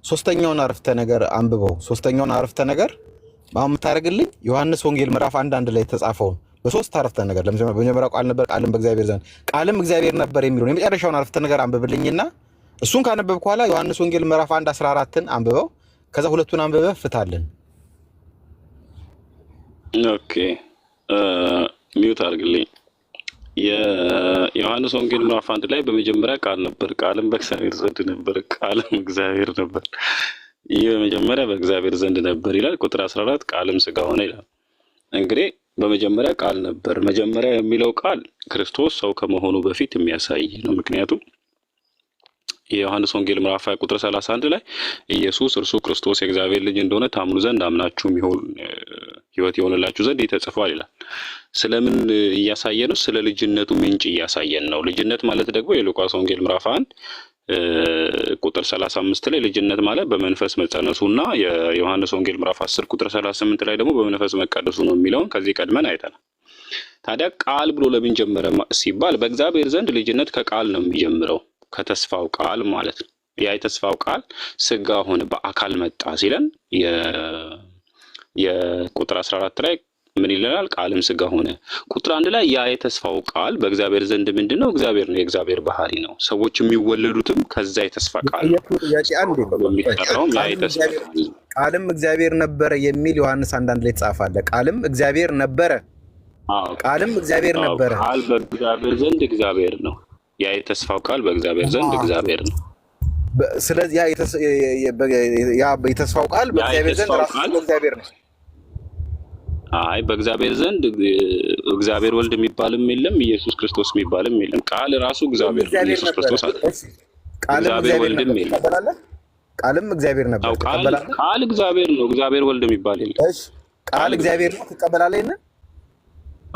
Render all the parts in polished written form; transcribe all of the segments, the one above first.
ሶስተኛውን አረፍተ ነገር አንብበው። ሶስተኛውን አረፍተ ነገር አሁን የምታደርግልኝ ዮሐንስ ወንጌል ምዕራፍ 1:1 ላይ የተጻፈውን በሶስት አረፍተ ነገር በመጀመሪያው ቃል ነበር፣ ቃልም በእግዚአብሔር ዘንድ ቃልም እግዚአብሔር ነበር የሚለውን የመጨረሻውን አረፍተ ነገር አንብብልኝና እሱን ካነበብክ በኋላ ዮሐንስ ወንጌል ምዕራፍ 1:14ን አንብበው። ከዛ ሁለቱን አንብበህ ፍታልን። ኦኬ ሚውት አድርግልኝ። የዮሐንስ ወንጌል ምዕራፍ 1 ላይ በመጀመሪያ ቃል ነበር፣ ቃልም በእግዚአብሔር ዘንድ ነበር፣ ቃልም እግዚአብሔር ነበር። ይህ በመጀመሪያ በእግዚአብሔር ዘንድ ነበር ይላል። ቁጥር 14 ቃልም ሥጋ ሆነ ይላል። እንግዲህ በመጀመሪያ ቃል ነበር። መጀመሪያ የሚለው ቃል ክርስቶስ ሰው ከመሆኑ በፊት የሚያሳይ ነው። ምክንያቱም የዮሐንስ ወንጌል ምዕራፍ 20 ቁጥር 31 ላይ ኢየሱስ እርሱ ክርስቶስ የእግዚአብሔር ልጅ እንደሆነ ታምኑ ዘንድ አምናችሁም ሕይወት የሆነላችሁ ዘንድ ተጽፏል ይላል። ስለምን እያሳየ ነው? ስለ ልጅነቱ ምንጭ እያሳየን ነው። ልጅነት ማለት ደግሞ የሉቃስ ወንጌል ምዕራፍ 1 ቁጥር 35 ላይ ልጅነት ማለት በመንፈስ መጸነሱና የዮሐንስ ወንጌል ምዕራፍ 10 ቁጥር 38 ላይ ደግሞ በመንፈስ መቀደሱ ነው የሚለውን ከዚህ ቀድመን አይተናል። ታዲያ ቃል ብሎ ለምን ጀመረ ሲባል በእግዚአብሔር ዘንድ ልጅነት ከቃል ነው የሚጀምረው፣ ከተስፋው ቃል ማለት ነው። ያ የተስፋው ቃል ሥጋ ሆነ በአካል መጣ ሲለን የቁጥር 14 ላይ ምን ይለናል? ቃልም ሥጋ ሆነ። ቁጥር 1 ላይ ያ የተስፋው ቃል በእግዚአብሔር ዘንድ ምንድነው? እግዚአብሔር ነው፣ የእግዚአብሔር ባህሪ ነው። ሰዎች የሚወለዱትም ከዛ የተስፋ ቃል ነው። ቃልም እግዚአብሔር ነበረ የሚል ዮሐንስ 1:1 ላይ ተጻፋለ። ቃልም እግዚአብሔር ነበረ። ቃልም እግዚአብሔር ነበረ። ቃል በእግዚአብሔር ዘንድ እግዚአብሔር ነው። ያ የተስፋው ቃል በእግዚአብሔር ዘንድ እግዚአብሔር ነው። ስለዚህ ያ የተስፋው ቃል በእግዚአብሔር ዘንድ ራሱ እግዚአብሔር ነው። አይ በእግዚአብሔር ዘንድ እግዚአብሔር ወልድ የሚባልም የለም፣ ኢየሱስ ክርስቶስ የሚባልም የለም። ቃል ራሱ እግዚአብሔር ነው፣ ኢየሱስ ክርስቶስ አይደለም። እግዚአብሔር ወልድም የለም። ቃልም እግዚአብሔር ነበር። ቃል እግዚአብሔር ነው፣ እግዚአብሔር ወልድ የሚባል የለም። እሺ ቃል እግዚአብሔር ነው፣ ትቀበላለህ? ይሄን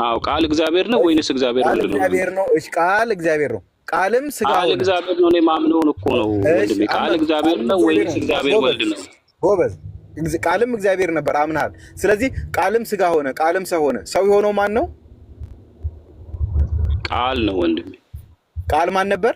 አዎ ቃል እግዚአብሔር ነው ወይንስ እግዚአብሔር ወልድ ነው? እግዚአብሔር ነው። እሺ ቃል እግዚአብሔር ነው። ቃልም ሥጋ ሆነ። ቃል እግዚአብሔር ነው። እኔ ማምነውን እኮ ነው ወንድሜ። ቃል እግዚአብሔር ነው ወይንስ እግዚአብሔር ወልድ ነው? ጎበዝ። ቃልም እግዚአብሔር ነበር አምናል። ስለዚህ ቃልም ሥጋ ሆነ፣ ቃልም ሰው ሆነ። ሰው የሆነው ማን ነው? ቃል ነው ወንድሜ። ቃል ማን ነበር?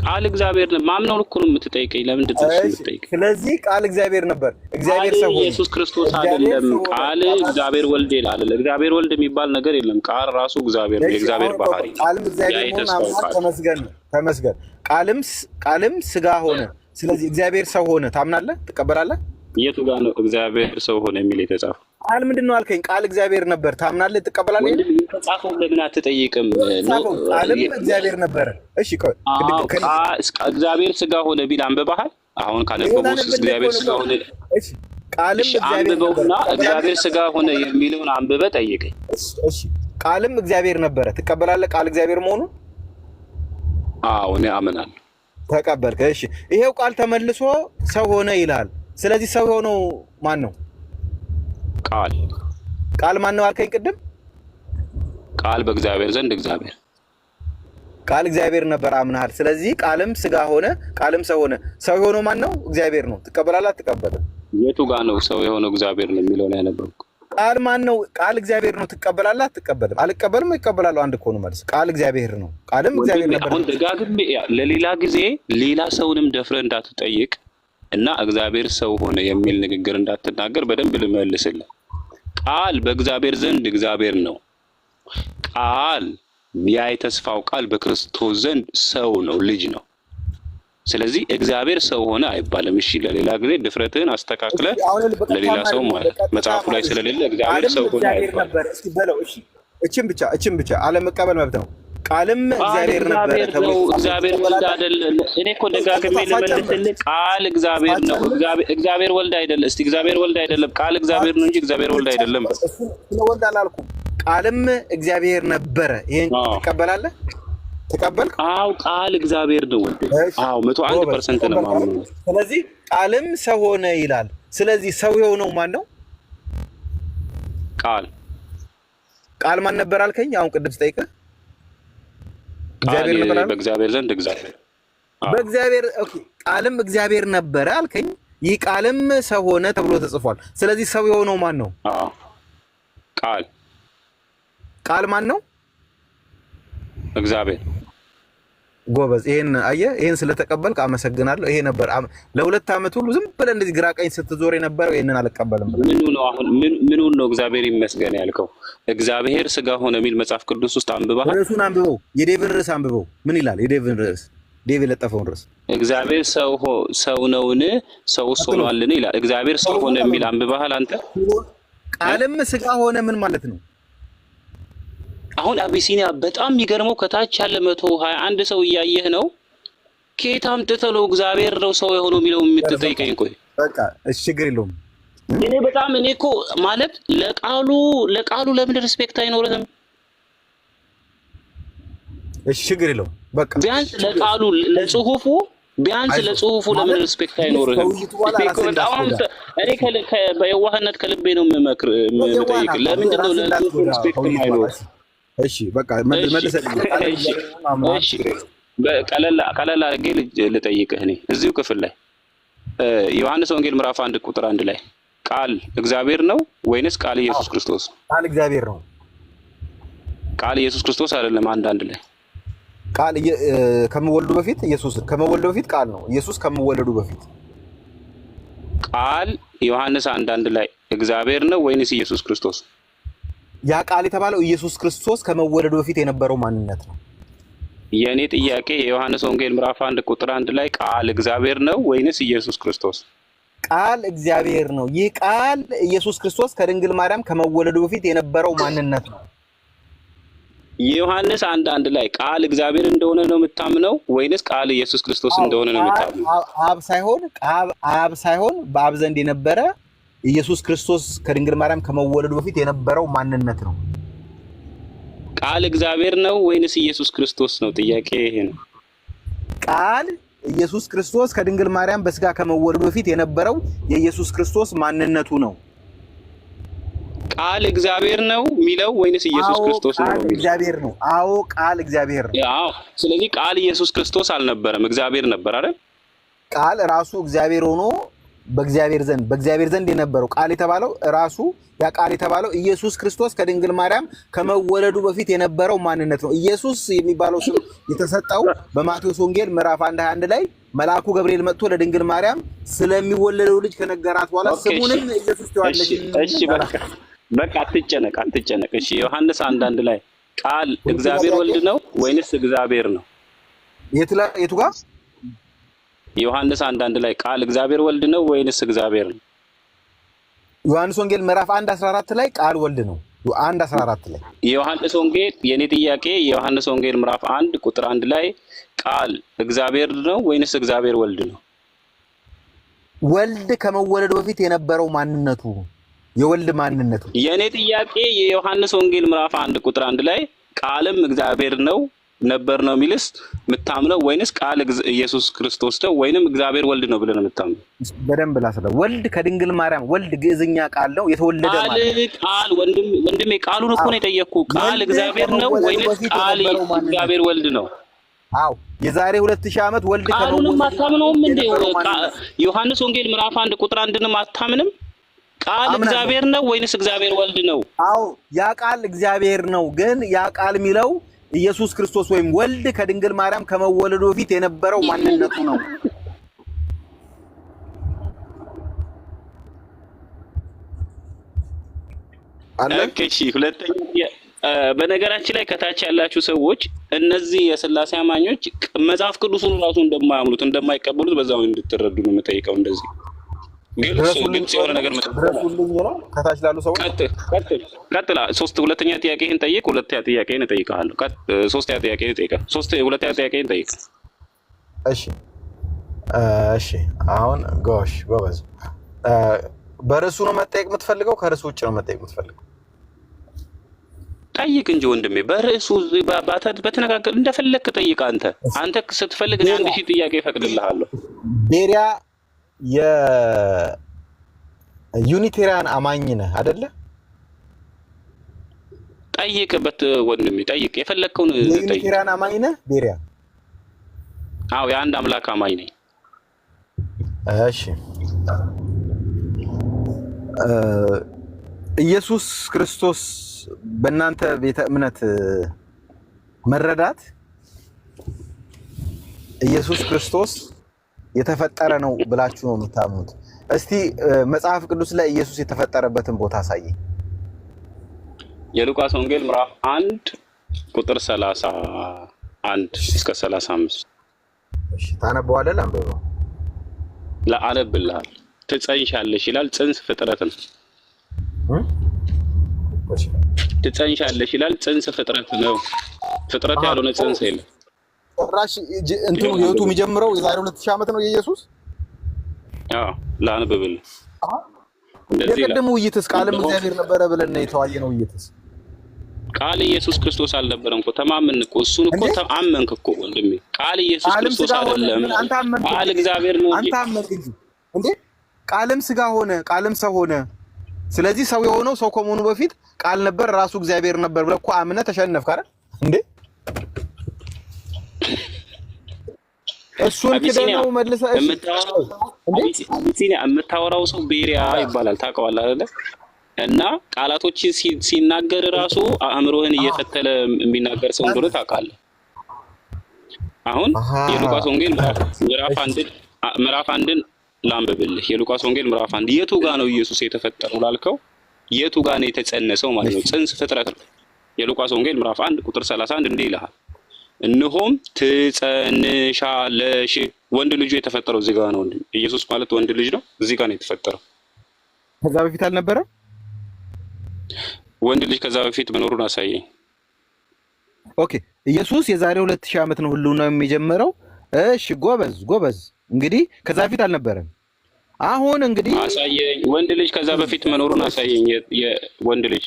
ቃል እግዚአብሔር ነው። ማምነውን እኮ ነው የምትጠይቀኝ። ለምንድን ነው የምትጠይቀኝ? ስለዚህ ቃል እግዚአብሔር ነበር፣ እግዚአብሔር ሰው ሆነ። ኢየሱስ ክርስቶስ አይደለም። ቃል እግዚአብሔር ወልድ ይላል። እግዚአብሔር ወልድ የሚባል ነገር የለም። ቃል ራሱ እግዚአብሔር ነው፣ የእግዚአብሔር ባህሪ። ቃልም እግዚአብሔር ሆነ አምናል። ተመስገን ተመስገን። ቃልም ሥጋ ሆነ። ስለዚህ እግዚአብሔር ሰው ሆነ። ታምናለህ? ትቀበላለህ? የቱ ጋር ነው እግዚአብሔር ሰው ሆነ የሚል የተጻፈው? ቃል ምንድን ነው አልከኝ? ቃል እግዚአብሔር ነበር። ታምናለህ? ትቀበላለህ? የተጻፈው ለምን አትጠይቅም? ቃልም እግዚአብሔር ነበረ። እሺ እግዚአብሔር ሥጋ ሆነ ቢል አንብበሃል? አሁን ካነበበው እግዚአብሔር ሥጋ ሆነ። እሺ ቃልም እግዚአብሔር ነበርና እግዚአብሔር ሥጋ ሆነ የሚለውን አንብበህ ጠይቀኝ። እሺ ቃልም እግዚአብሔር ነበረ። ትቀበላለህ ቃል እግዚአብሔር መሆኑን? አዎ እኔ አምናለሁ። ተቀበልክ? እሺ ይሄው ቃል ተመልሶ ሰው ሆነ ይላል። ስለዚህ ሰው የሆነው ማን ነው? ቃል ማን ነው አልከኝ ቅድም? ቃል በእግዚአብሔር ዘንድ እግዚአብሔር። ቃል እግዚአብሔር ነበር አምናሃል። ስለዚህ ቃልም ሥጋ ሆነ፣ ቃልም ሰው ሆነ። ሰው የሆነው ማን ነው? እግዚአብሔር ነው። ትቀበላለህ? አትቀበልም? የቱ ጋር ነው ሰው የሆነው እግዚአብሔር ነው የሚለው ላይ ያነበብኩ? ቃል ማን ነው? ቃል እግዚአብሔር ነው። ትቀበላለህ? አትቀበልም? አልቀበልም፣ ይቀበላለሁ። አንድ እኮ ነው መልስ። ቃል እግዚአብሔር ነው። ቃልም እግዚአብሔር ነበር። አሁን ደጋግሜ ለሌላ ጊዜ ሌላ ሰውንም ደፍረህ እንዳትጠይቅ እና እግዚአብሔር ሰው ሆነ የሚል ንግግር እንዳትናገር በደንብ ልመልስልህ። ቃል በእግዚአብሔር ዘንድ እግዚአብሔር ነው። ቃል ያ የተስፋው ቃል በክርስቶስ ዘንድ ሰው ነው፣ ልጅ ነው። ስለዚህ እግዚአብሔር ሰው ሆነ አይባልም። እሺ ለሌላ ጊዜ ድፍረትህን አስተካክለ ለሌላ ሰው ማለት መጽሐፉ ላይ ስለሌለ እግዚአብሔር ሰው ሆነ አይባልም። እስቲ በለው። እሺ እቺን ብቻ አለመቀበል መብት ነው። ቃልም እግዚአብሔር ነበር ተብሎ እግዚአብሔር ወልድ አይደለም። እኔ እኮ ደጋግሜ ልመልስልህ፣ ቃል እግዚአብሔር ነው። እግዚአብሔር ወልድ አይደለም። እስቲ እግዚአብሔር ወልድ አይደለም፣ ቃል እግዚአብሔር ነው እንጂ እግዚአብሔር ወልድ አይደለም። ወልድ አላልኩም። ቃልም እግዚአብሔር ነበረ። ይሄን ትቀበላለህ? ተቀበልክ? አዎ ቃል እግዚአብሔር ነው ወልድ። አዎ 101% ነው ማምነው። ስለዚህ ቃልም ሰው ሆነ ይላል። ስለዚህ ሰው የሆነው ማን ነው? ቃል ማን ነበር አልከኝ? አሁን ቅድም ስጠይቅህ እግዚአብሔር ነበር። በእግዚአብሔር ዘንድ እግዚአብሔር በእግዚአብሔር ኦኬ። ቃልም እግዚአብሔር ነበረ አልከኝ። ይህ ቃልም ሰው ሆነ ተብሎ ተጽፏል። ስለዚህ ሰው የሆነው ማን ነው? ቃል ማን ነው? እግዚአብሔር። ጎበዝ። ይሄን አየህ፣ ይሄን ስለተቀበልክ አመሰግናለሁ። ይሄ ነበር ለሁለት ዓመት ሁሉ ዝም ብለህ እንደዚህ ግራ ቀኝ ስትዞር የነበረው ይሄንን አልቀበልም ብለህ። ምኑ ነው አሁን ምኑን ነው እግዚአብሔር ይመስገን ያልከው? እግዚአብሔር ስጋ ሆነ የሚል መጽሐፍ ቅዱስ ውስጥ አንብበሃል? ርዕሱን አንብበው፣ የዴቭን ርዕስ አንብበው። ምን ይላል የዴቭን ርዕስ? ዴቭ የለጠፈውን ርዕስ እግዚአብሔር ሰው ነውን ሰውስ ሆኗልን ይላል። እግዚአብሔር ሰው ሆነ የሚል አንብበሃል አንተ? ቃልም ስጋ ሆነ ምን ማለት ነው? አሁን አቢሲኒያ በጣም የሚገርመው ከታች ያለ 121 ሰው እያየህ ነው። ከየት አምጥተህ ነው እግዚአብሔር ነው ሰው የሆነው የሚለው የምትጠይቀኝ? ቆይ በቃ እሺ፣ ችግር የለውም። እኔ እኮ ማለት ለቃሉ ለምን ሪስፔክት አይኖርህም? እሺ፣ ችግር የለውም። በቃ ቢያንስ ለቃሉ ለጽሁፉ ለምን ሪስፔክት አይኖርህም? እኔ በየዋህነት ከልቤ ነው የምጠይቅ። ለምንድን ነው ለጽሁፉ ሪስፔክት አይኖርህ? እሺ በቃ መልሰልኝ። እሺ ቀለል አድርጌ ልጠይቅህ። እኔ እዚሁ ክፍል ላይ ዮሐንስ ወንጌል ምዕራፍ 1 ቁጥር 1 ላይ ቃል እግዚአብሔር ነው ወይንስ ቃል ኢየሱስ ክርስቶስ? ቃል እግዚአብሔር ነው። ቃል ኢየሱስ ክርስቶስ አይደለም። አንድ ላይ ቃል ከመወለዱ በፊት ኢየሱስ ከመወለዱ በፊት ቃል ነው። ኢየሱስ ከመወለዱ በፊት ቃል ዮሐንስ 1 ላይ እግዚአብሔር ነው ወይንስ ኢየሱስ ክርስቶስ? ያ ቃል የተባለው ኢየሱስ ክርስቶስ ከመወለዱ በፊት የነበረው ማንነት ነው። የኔ ጥያቄ የዮሐንስ ወንጌል ምዕራፍ 1 ቁጥር 1 ላይ ቃል እግዚአብሔር ነው ወይንስ ኢየሱስ ክርስቶስ? ቃል እግዚአብሔር ነው። ይህ ቃል ኢየሱስ ክርስቶስ ከድንግል ማርያም ከመወለዱ በፊት የነበረው ማንነት ነው። የዮሐንስ 1 ላይ ቃል እግዚአብሔር እንደሆነ ነው የምታምነው ወይንስ ቃል ኢየሱስ ክርስቶስ እንደሆነ ነው የምታምነው? አብ ሳይሆን በአብ ዘንድ የነበረ ኢየሱስ ክርስቶስ ከድንግል ማርያም ከመወለዱ በፊት የነበረው ማንነት ነው። ቃል እግዚአብሔር ነው ወይንስ ኢየሱስ ክርስቶስ ነው? ጥያቄ ይሄ ነው። ቃል ኢየሱስ ክርስቶስ ከድንግል ማርያም በስጋ ከመወለዱ በፊት የነበረው የኢየሱስ ክርስቶስ ማንነቱ ነው። ቃል እግዚአብሔር ነው የሚለው ወይንስ ኢየሱስ ክርስቶስ ነው የሚለው? እግዚአብሔር ነው። አዎ ቃል እግዚአብሔር ነው። አዎ። ስለዚህ ቃል ኢየሱስ ክርስቶስ አልነበረም፣ እግዚአብሔር ነበር አይደል? ቃል ራሱ እግዚአብሔር ሆኖ በእግዚአብሔር ዘንድ የነበረው ቃል የተባለው ራሱ ያ ቃል የተባለው ኢየሱስ ክርስቶስ ከድንግል ማርያም ከመወለዱ በፊት የነበረው ማንነት ነው። ኢየሱስ የሚባለው ስም የተሰጠው በማቴዎስ ወንጌል ምዕራፍ 1:21 ላይ መልአኩ ገብርኤል መጥቶ ለድንግል ማርያም ስለሚወለደው ልጅ ከነገራት በኋላ ስሙንም ኢየሱስ ትዋለች። እሺ በቃ አትጨነቅ። እሺ ዮሐንስ 1:1 ላይ ቃል እግዚአብሔር ወልድ ነው ወይንስ እግዚአብሔር ነው? የቱ ጋር? ዮሐንስ 1:1 ላይ ቃል እግዚአብሔር ወልድ ነው ወይንስ እግዚአብሔር ነው? ዮሐንስ ወንጌል ምዕራፍ 1:14 ላይ ቃል ወልድ ነው። 1:14 ላይ ዮሐንስ ወንጌል የኔ ጥያቄ የዮሐንስ ወንጌል ምዕራፍ 1 ቁጥር 1 ላይ ቃል እግዚአብሔር ነው ወይንስ እግዚአብሔር ወልድ ነው? ወልድ ከመወለዱ በፊት የነበረው ማንነቱ የወልድ ማንነቱ። የኔ ጥያቄ የዮሐንስ ወንጌል ምዕራፍ 1 ቁጥር 1 ላይ ቃልም እግዚአብሔር ነው ነበር ነው የሚልስ የምታምነው ወይንስ ቃል ኢየሱስ ክርስቶስ ነው ወይንም እግዚአብሔር ወልድ ነው ብለህ ነው የምታምነው? በደንብ ላስረዳ። ወልድ ከድንግል ማርያም ወልድ ግዕዝኛ ቃል ነው የተወለደ ማለት ቃል ወንድሜ ቃሉን እኮ ነው የጠየቅኩህ። ቃል እግዚአብሔር ነው ወይንስ ቃል እግዚአብሔር ወልድ ነው? አዎ የዛሬ 2000 ዓመት ወልድ ቃሉን አታምነውም እንዴ? ዮሐንስ ወንጌል ምዕራፍ 1 ቁጥር 1ንም አታምንም? ቃል እግዚአብሔር ነው ወይንስ እግዚአብሔር ወልድ ነው? አዎ ያ ቃል እግዚአብሔር ነው፣ ግን ያ ቃል የሚለው ኢየሱስ ክርስቶስ ወይም ወልድ ከድንግል ማርያም ከመወለዱ በፊት የነበረው ማንነቱ ነው። እሺ ሁለተኛ፣ በነገራችን ላይ ከታች ያላችሁ ሰዎች እነዚህ የሥላሴ አማኞች መጽሐፍ ቅዱስን ራሱ እንደማያምኑት እንደማይቀበሉት በዛው እንድትረዱ ነው የምጠይቀው። እንደዚህ ግልጽ የሆነ ነገር ድረሱልኝ ነው ከታች ላሉ ሰዎች። ቀጥላ ሁለተኛ ጥያቄህን ጠይቅ። ሁለተኛ ጥያቄህን እጠይቅሃለሁ። ሶስተኛ ጥያቄህን ጠይቅ። ሁለተኛ ጥያቄህን ጠይቅ። እሺ አሁን ጎበዝ። በርዕሱ ነው መጠየቅ የምትፈልገው? ከርዕሱ ውጭ ነው መጠየቅ የምትፈልገው? ጠይቅ እንጂ ወንድሜ። በርዕሱ በተነጋገር እንደፈለግህ ጠይቅ። አንተ ስትፈልግ እኔ 1000 ጥያቄ እፈቅድልሃለሁ። ቤሪያ የዩኒቴሪያን አማኝ ነህ አይደለ? ጠይቅበት ወንድሜ፣ ጠይቅ። የፈለግከውን ጠይቅ። የዩኒቴሪያን አማኝ ነህ ቤሪያ? አዎ የአንድ አምላክ አማኝ ነኝ። እሺ ኢየሱስ ክርስቶስ በእናንተ ቤተ እምነት መረዳት ኢየሱስ ክርስቶስ የተፈጠረ ነው ብላችሁ ነው የምታምኑት? እስቲ መጽሐፍ ቅዱስ ላይ ኢየሱስ የተፈጠረበትን ቦታ አሳየኝ። የሉቃስ ወንጌል ምዕራፍ 1 ቁጥር 31 እስከ 35። እሺ ታነበዋለህ? አንብበው። ለአነብልሃል። ትጸንሻለሽ ይላል። ጽንስ ፍጥረት ነው። ትጸንሻለሽ ይላል። ጽንስ ፍጥረት ነው። ፍጥረት ያልሆነ ጽንስ የለም። ጭራሽ እንትኑ ህይወቱ የሚጀምረው የዛሬ 2000 ዓመት ነው የኢየሱስ። አዎ ላንብብልህ። እንደዚህ የቀደሙ ውይይትስ ቃልም እግዚአብሔር ነበረ ብለን ነው የተዋየነው። ውይይትስ ቃል ኢየሱስ ክርስቶስ አልነበረም እኮ። ተማመን እኮ እሱን እኮ አመንክ እኮ ወንድሜ። ቃል ኢየሱስ ክርስቶስ አይደለም፣ ቃል እግዚአብሔር ነው እንጂ አንተ አመንክ እንጂ እንዴ። ቃልም ስጋ ሆነ፣ ቃልም ሰው ሆነ። ስለዚህ ሰው የሆነው ሰው ከመሆኑ በፊት ቃል ነበር፣ ራሱ እግዚአብሔር ነበር ብለህ እኮ አምነህ ተሸነፍክ አይደል እንዴ? እሱን ከደነው መልሰህ የምታወራው ሰው ቤሪያ ይባላል። ታውቀዋለህ አይደለ? እና ቃላቶችን ሲናገር ራሱ አእምሮህን እየፈተለ የሚናገር ሰው እንደሆነ ታውቃለህ። አሁን የሉቃስ ወንጌል ምዕራፍ 1 ላንብብልህ። የሉቃስ ወንጌል ምዕራፍ 1 የቱ ጋር ነው ኢየሱስ የተፈጠረው ላልከው፣ የቱ ጋር ነው የተጸነሰው ማለት ነው? ጽንስ ፍጥረት ነው። የሉቃስ ወንጌል ምዕራፍ 1 ቁጥር 31 እንዲህ ይልሃል፣ እነሆም ትጸንሻለሽ። ወንድ ልጁ የተፈጠረው እዚህ ጋር ነው። ኢየሱስ ማለት ወንድ ልጅ ነው። እዚህ ጋር ነው የተፈጠረው። ከዛ በፊት አልነበረም ወንድ ልጅ። ከዛ በፊት መኖሩን አሳየኝ። ኦኬ ኢየሱስ የዛሬ 2000 ዓመት ነው ሁሉ ነው የሚጀምረው። እሺ ጎበዝ። እንግዲህ ከዛ በፊት አልነበረም። አሁን እንግዲህ አሳየኝ። ወንድ ልጅ ከዛ በፊት መኖሩን አሳየኝ። የወንድ ልጅ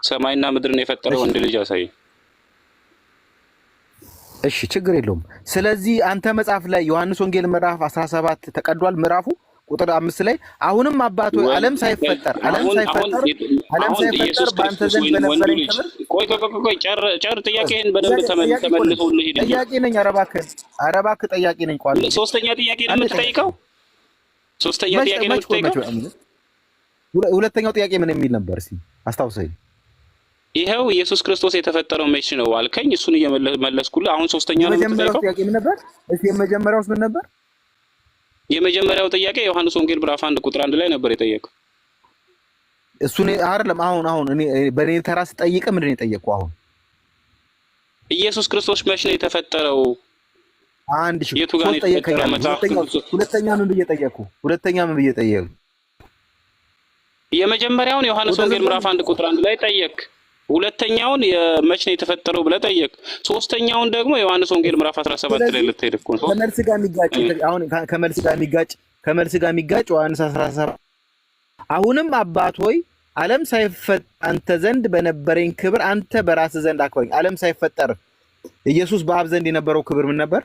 ሰማይና ምድርን የፈጠረው ወንድ ልጅ አሳየኝ። እሺ ችግር የለውም። ስለዚህ አንተ መጽሐፍ ላይ ዮሐንስ ወንጌል ምዕራፍ 17 ተቀዷል። ምዕራፉ ቁጥር 5 ላይ አሁንም አባቱ ዓለም ሳይፈጠር በአንተ ዘንድ በነበረኝ ክብር። ቆይ ጨር ጥያቄህን በደንብ ተመልሶልህ ሄድ። ጥያቄ ነኝ። ኧረ እባክህ ጥያቄ ነኝ። ቋል ሶስተኛ ጥያቄ ነው የምትጠይቀው? ሶስተኛ ጥያቄ ነው የምትጠይቀው? ሁለተኛው ጥያቄ ምን የሚል ነበር? እስቲ አስታውሰኝ። ይሄው ኢየሱስ ክርስቶስ የተፈጠረው መቼ ነው አልከኝ። እሱን እየመለስኩልህ። አሁን ሶስተኛ ነው የምትጠይቀው? ጥያቄ ምን ነበር? እስቲ የመጀመሪያውስ ምን ነበር? የመጀመሪያው ጥያቄ ዮሐንስ ወንጌል ምዕራፍ 1 ቁጥር 1 ላይ ነበር የጠየቀው። እሱን አይደለም። አሁን እኔ በኔ ተራ ስጠይቅ ምንድን ነው የጠየቀው? አሁን ኢየሱስ ክርስቶስ መቼ ነው የተፈጠረው? አንድ ሺህ የቱ ጋር ነው የተፈጠረው? ሁለተኛ ምን ብዬ ጠየቅኩ? የመጀመሪያውን ዮሐንስ ወንጌል ምዕራፍ 1 ቁጥር 1 ላይ ጠየቅ። ሁለተኛውን የመቼ ነው የተፈጠረው ብለህ ጠየቅ። ሶስተኛውን ደግሞ ዮሐንስ ወንጌል ምዕራፍ 17 ላይ ልትሄድ እኮ ነው። ከመልስ ጋር የሚጋጭ ዮሐንስ 17 አሁንም አባት ሆይ ዓለም ሳይፈጠር አንተ ዘንድ በነበረኝ ክብር አንተ በራስህ ዘንድ አክብረኝ። ዓለም ሳይፈጠር ኢየሱስ በአብ ዘንድ የነበረው ክብር ምን ነበር?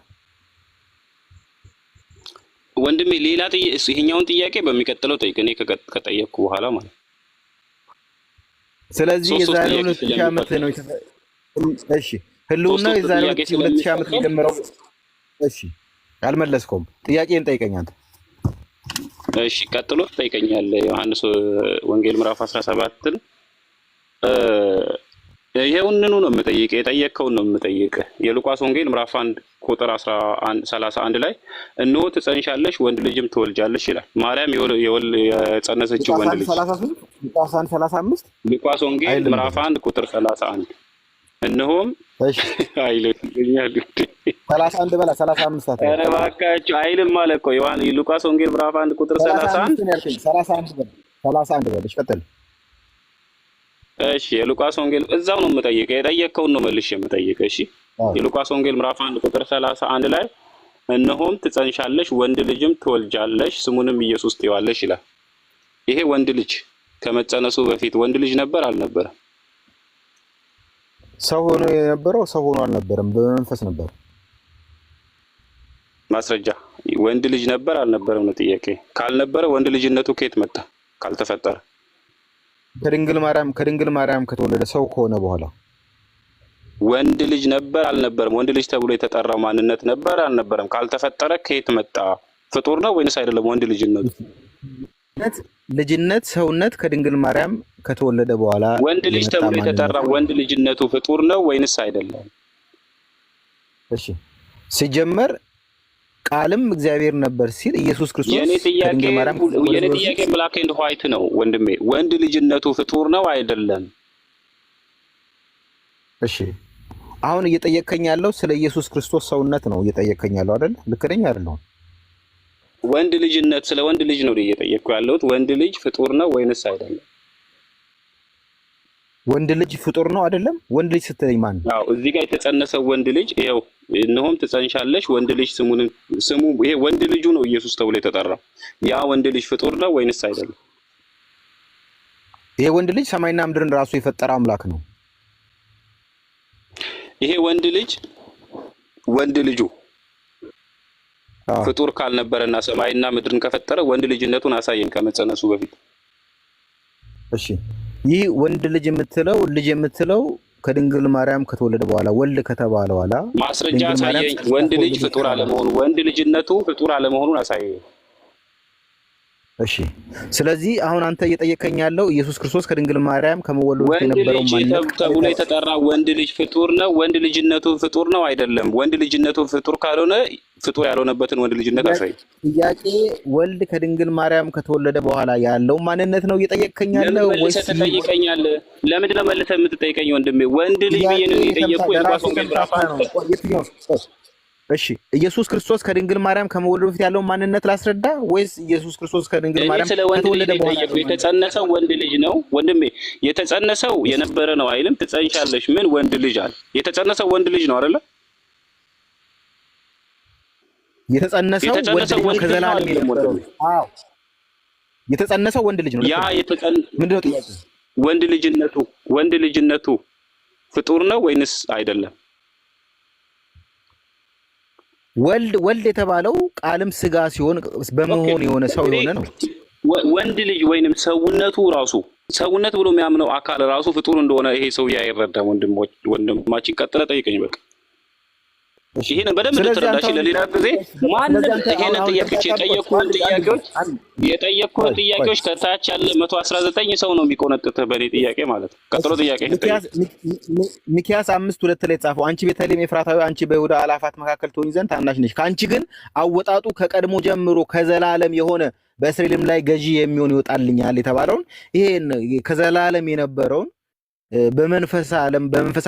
ወንድሜ ሌላ ይሄኛውን ጥያቄ በሚቀጥለው ጠይቅ፣ እኔ ከጠየቅኩ በኋላ ማለት። ስለዚህ የዛሬ 2000 ዓመት ነው እሺ ህልውና የዛሬ 2000 ዓመት ጀምረው። እሺ አልመለስኩም። ጥያቄን ጠይቀኝ አንተ። እሺ ቀጥሎ ትጠይቀኛለህ። ዮሐንስ ወንጌል ምዕራፍ 17ን ይሄውንኑ ነው የምጠይቅህ፣ የጠየቅከውን ነው የምጠይቅህ። የሉቃስ ወንጌል ምዕራፍ 1 ቁጥር 31 ላይ እነሆ ትጸንሻለሽ ወንድ ልጅም ትወልጃለሽ ይላል። ማርያም የጸነሰችው ወንድ ልጅ። ሉቃስ ወንጌል ምዕራፍ 1 ቁጥር 31 እነሆም አይልኛል 31 በላ 35 አታ ኧረ እባካችሁ አይልም ማለት እኮ ሉቃስ ወንጌል ምዕራፍ 1 ቁጥር 31 በል ቀጥል። እሺ የሉቃስ ወንጌል እዛው ነው የምጠይቀው፣ የጠየቅከውን ነው መልሼ የምጠይቀው። እሺ የሉቃስ ወንጌል ምዕራፍ 1 ቁጥር 31 ላይ እነሆም ትጸንሻለሽ ወንድ ልጅም ትወልጃለሽ ስሙንም ኢየሱስ ትይዋለሽ ይላል። ይሄ ወንድ ልጅ ከመጸነሱ በፊት ወንድ ልጅ ነበር አልነበረም? ሰው ሆኖ የነበረው ሰው ሆኖ አልነበረም፣ በመንፈስ ነበር። ማስረጃ ወንድ ልጅ ነበር አልነበረም ነው ጥያቄ። ካልነበረ ወንድ ልጅነቱ ከየት መጣ? ካልተፈጠረ ከድንግል ማርያም ከተወለደ ሰው ከሆነ በኋላ ወንድ ልጅ ነበር አልነበረም? ወንድ ልጅ ተብሎ የተጠራው ማንነት ነበር አልነበረም? ካልተፈጠረ ከየት መጣ? ፍጡር ነው ወይንስ አይደለም? ወንድ ልጅነት ሰውነት ከድንግል ማርያም ከተወለደ በኋላ ወንድ ልጅ ተብሎ የተጠራው ወንድ ልጅነቱ ፍጡር ነው ወይንስ አይደለም? እሺ ሲጀመር ቃልም እግዚአብሔር ነበር ሲል ኢየሱስ ክርስቶስ ከድንግል ማርያም የኔ ጥያቄ ብላክ ኤንድ ዋይት ነው ወንድሜ። ወንድ ልጅነቱ ፍጡር ነው አይደለም? እሺ አሁን እየጠየቀኝ ያለው ስለ ኢየሱስ ክርስቶስ ሰውነት ነው እየጠየቀኝ ያለው አይደል? ልክ ነኝ አይደለም? ወንድ ልጅነት ስለ ወንድ ልጅ ነው እየጠየቅኩ ያለሁት። ወንድ ልጅ ፍጡር ነው ወይንስ አይደለም? ወንድ ልጅ ፍጡር ነው አይደለም? ወንድ ልጅ ስትለኝ ማን ነው? አዎ እዚህ ጋር የተጸነሰው ወንድ ልጅ ይሄው እነሆም ትጸንሻለሽ ወንድ ልጅ ስሙ ይሄ ወንድ ልጁ ነው ኢየሱስ ተብሎ የተጠራው። ያ ወንድ ልጅ ፍጡር ነው ወይንስ አይደለም? ይሄ ወንድ ልጅ ሰማይና ምድርን ራሱ የፈጠረ አምላክ ነው። ይሄ ወንድ ልጁ ፍጡር ካልነበረና ሰማይና ምድርን ከፈጠረ ወንድ ልጅነቱን አሳየን ከመጸነሱ በፊት። እሺ ይህ ወንድ ልጅ የምትለው ከድንግል ማርያም ከተወለደ በኋላ ወልድ ከተባለ በኋላ ማስረጃ አሳየኝ። ወንድ ልጅ ፍጡር አለመሆኑ ወንድ ልጅነቱ ፍጡር አለመሆኑን አሳየኝ። እሺ ስለዚህ አሁን አንተ እየጠየቀኝ ያለው ኢየሱስ ክርስቶስ ከድንግል ማርያም ከመወለዱ የነበረው ማንነት ተብሎ የተጠራ ወንድ ልጅ ፍጡር ነው? ወንድ ልጅነቱ ፍጡር ነው አይደለም? ወንድ ልጅነቱ ፍጡር ካልሆነ ፍጡር ያልሆነበትን ወንድ ልጅነት አሳይ። ጥያቄ ወልድ ከድንግል ማርያም ከተወለደ በኋላ ያለው ማንነት ነው እየጠየቀኝ ያለው ወይስ ትጠይቀኛለህ? ለምንድን ነው መልሰህ የምትጠይቀኝ ወንድሜ? ወንድ ልጅ ብዬ ነው የጠየቅኩህ። የሉቃስ ወንጌል ምዕራፍ 1 እሺ ኢየሱስ ክርስቶስ ከድንግል ማርያም ከመወለዱ በፊት ያለው ማንነት ላስረዳ ወይስ ኢየሱስ ክርስቶስ ከድንግል ማርያም ከተወለደ በኋላ የተጸነሰው ወንድ ልጅ ነው? ወንድሜ የተጸነሰው የነበረ ነው አይልም? ትጸንሻለሽ ምን ወንድ ልጅ አለ? የተጸነሰው ወንድ ልጅ ነው አይደለ? የተጸነሰው ወንድ ልጅ ከዘላለም የነበረው አዎ የተጸነሰው ወንድ ልጅ ነው። ያ ምንድነው ጥያቄ? ወንድ ልጅነቱ ፍጡር ነው ወይንስ አይደለም? ወልድ የተባለው ቃልም ስጋ ሲሆን በመሆን የሆነ ሰው የሆነ ነው። ወንድ ልጅ ወይንም ሰውነቱ ራሱ ሰውነት ብሎ የሚያምነው አካል ራሱ ፍጡር እንደሆነ ይሄ ሰው አይረዳም። ወንድማችን ቀጥለ ጠይቀኝ በቃ ይሄንን በደንብ ልትረዳሽ ለሌላ ጊዜ ማንም ይሄንን የጠየቁህን ጥያቄዎች ከታች ያለ 119 ሰው ነው የሚቆነጥጥህ በእኔ ጥያቄ ማለት ነው። ቀጥሎ ጥያቄ ሚክያስ 5:2 ላይ ጻፈው አንቺ ቤተልሔም ኤፍራታዊ አንቺ በይሁዳ አላፋት መካከል ትሆኚ ዘንድ ታናሽ ነሽ፣ ከአንቺ ግን አወጣጡ ከቀድሞ ጀምሮ ከዘላለም የሆነ በእስራኤልም ላይ ገዢ የሚሆን ይወጣልኛል የተባለውን ይሄን ከዘላለም የነበረውን በመንፈስ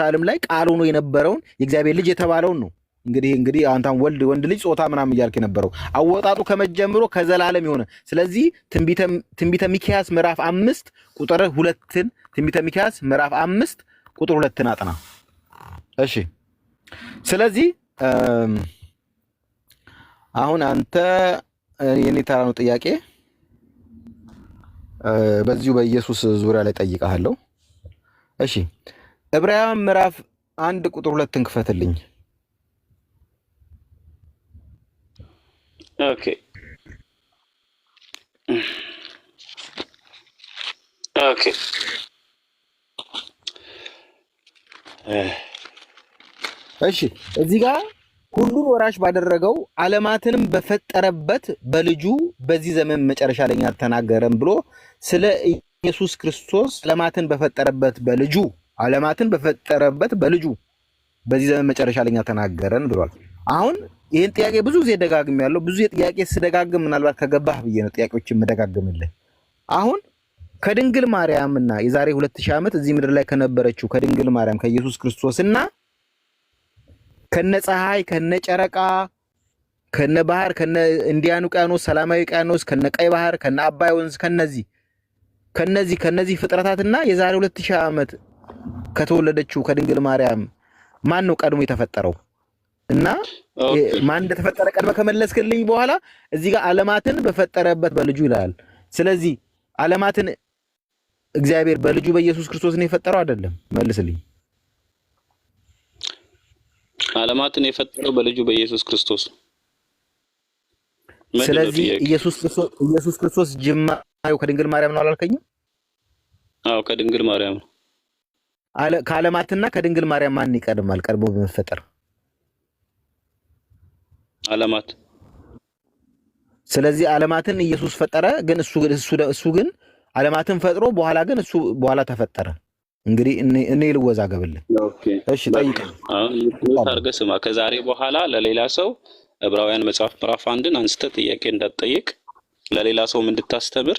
ዓለም ላይ ቃል ሆኖ የነበረውን የእግዚአብሔር ልጅ የተባለውን ነው። እንግዲህ አንተም ወንድ ልጅ ጾታ ምናምን እያልክ የነበረው አወጣጡ ከመጀመሩ ከዘላለም የሆነ ስለዚህ ትንቢተ ሚክያስ ምዕራፍ 5 ቁጥር 2ን ትንቢተ ሚክያስ ምዕራፍ 5 ቁጥር 2ን አጥና። እሺ ስለዚህ አሁን አንተ የኔ ተራ ነው ጥያቄ በዚሁ በኢየሱስ ዙሪያ ላይ ጠይቃለሁ። እሺ ዕብራውያን ምዕራፍ 1 ቁጥር 2ን ክፈትልኝ። ኦኬ እሺ እዚህ ጋር ሁሉን ወራሽ ባደረገው ዓለማትንም በፈጠረበት በልጁ በዚህ ዘመን መጨረሻ ላይ ተናገረን ብሎ ስለ ኢየሱስ ክርስቶስ ዓለማትን በፈጠረበት በልጁ በዚህ ዘመን መጨረሻ ላይ ተናገረን ብሏል። አሁን ይሄን ጥያቄ ብዙ ጊዜ ደጋግሜያለሁ። ብዙ ጥያቄ ስደጋግም ምናልባት ከገባህ ብዬ ነው ጥያቄዎችን መደጋግምልህ። አሁን ከድንግል ማርያምና የዛሬ 2000 ዓመት እዚህ ምድር ላይ ከነበረችው ከድንግል ማርያም ከኢየሱስ ክርስቶስና ከነ ፀሐይ ከነ ጨረቃ ከነ ባህር ከነ ኢንዲያን ውቅያኖስ ሰላማዊ ውቅያኖስ ከነ ቀይ ባህር ከነ አባይ ወንዝ ከነዚህ ፍጥረታትና የዛሬ 2000 ዓመት ከተወለደችው ከድንግል ማርያም ማን ነው ቀድሞ የተፈጠረው? እና ማን እንደተፈጠረ ቀድመ ከመለስክልኝ በኋላ እዚህ ጋር ዓለማትን በፈጠረበት በልጁ ይላል። ስለዚህ ዓለማትን እግዚአብሔር በልጁ በኢየሱስ ክርስቶስ ነው የፈጠረው አይደለም? መልስልኝ። ዓለማትን የፈጠረው በልጁ በኢየሱስ ክርስቶስ። ስለዚህ ኢየሱስ ክርስቶስ ጅማሬው ከድንግል ማርያም ነው አላልከኝም? አዎ ከድንግል ማርያም ነው። ከዓለማትና ከድንግል ማርያም ማን ይቀድማል ቀድሞ በመፈጠር? ዓለማት። ስለዚህ ዓለማትን ኢየሱስ ፈጠረ፣ ግን እሱ ግን ዓለማትን ፈጥሮ በኋላ ግን እሱ በኋላ ተፈጠረ። እንግዲህ እኔ ልወዛገብልህ። እሺ ጠይቅ። አሁን ታርገ ስማ። ከዛሬ በኋላ ለሌላ ሰው ዕብራውያን መጽሐፍ ምዕራፍ 1ን አንስተ ጥያቄ እንዳትጠይቅ ለሌላ ሰውም እንድታስተምር